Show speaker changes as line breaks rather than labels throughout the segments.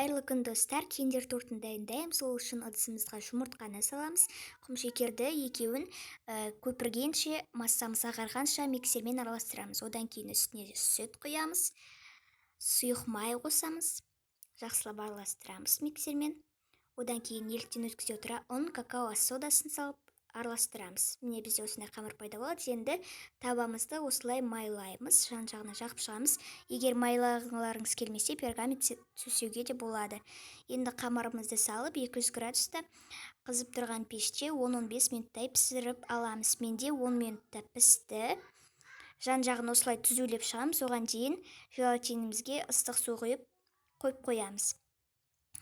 Қайырлы күн, достар. Кендер тортын дайындаймыз. Ол үшін ыдысымызға жұмыртқаны саламыз. Құмшекерді екеуін көпіргенше, массамыз ағарғанша миксермен араластырамыз. Одан кейін үстіне сүт құямыз, сұйық май қосамыз, жақсылап араластырамыз миксермен. Одан кейін еліктен өткізе отыра ұн, какао содасын салып араластырамыз. Міне бізде осындай қамыр пайда болады. Енді табамызды осылай майлаймыз, жан-жағына жағып шығамыз. Егер майлағыларыңыз келмесе, пергамент төсеуге де болады. Енді қамырымызды салып 200 градуста қызып тұрған пеште 10-15 минуттай пісіріп аламыз. Менде 10 минутта пісті. Жан-жағын осылай түзулеп шығамыз. Оған дейін желатинімізге ыстық су құйып қойамыз.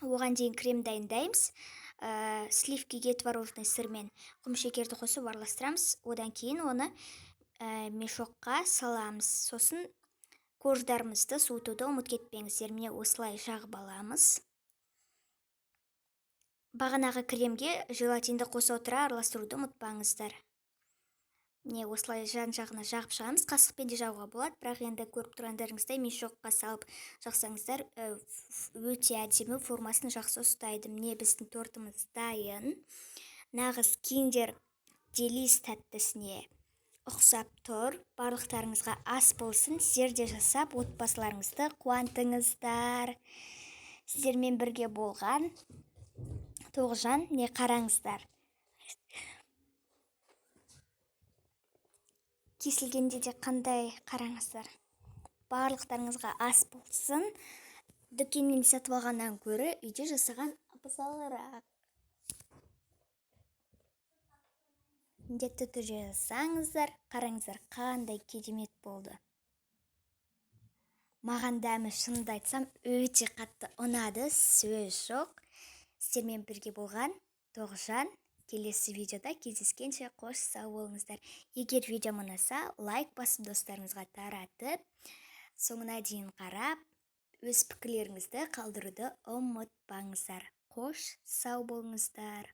Оған дейін крем дайындаймыз. Сливкиге творожный сырмен құмшекерді қосып араластырамыз. Одан кейін оны мешокқа саламыз. Сосын корждарымызды суытуды ұмыт кетпеңіздер. Міне осылай жағып аламыз. Бағанағы кремге желатинді қоса отыра араластыруды ұмытпаңыздар. Міне осылай жан-жағына жағып шығамыз. Қасықпен де жағуға болады, бірақ енді көріп тұрғандарыңыздай мешокқа салып жақсаңыздар өте әдемі, формасын жақсы ұстайды. Міне біздің тортымыз дайын. Нағыз киндер делис тәттісіне ұқсап тұр. Барлықтарыңызға ас болсын. Сіздер де жасап отбасыларыңызды қуантыңыздар. Сіздермен бірге болған Тоғжан, не қараңыздар. Кесілгенде де қандай қараңыздар. Барлықтарыңызға ас болсын. Дүкеннен сатып алғаннан гөрі үйде жасаған абзалырақ. Міндетті түрде жасаңыздар, қараңыздар қандай керемет болды. Маған дәмі, шынымды айтсам, өте қатты ұнады, сөз жоқ. Сіздермен бірге болған Тоғжан. Келесі видеода кездескенше қош сау болыңыздар. Егер видео ұнаса, лайк басып достарыңызға таратып, соңына дейін қарап, өз пікірлеріңізді қалдыруды ұмытпаңыздар. Қош сау болыңыздар.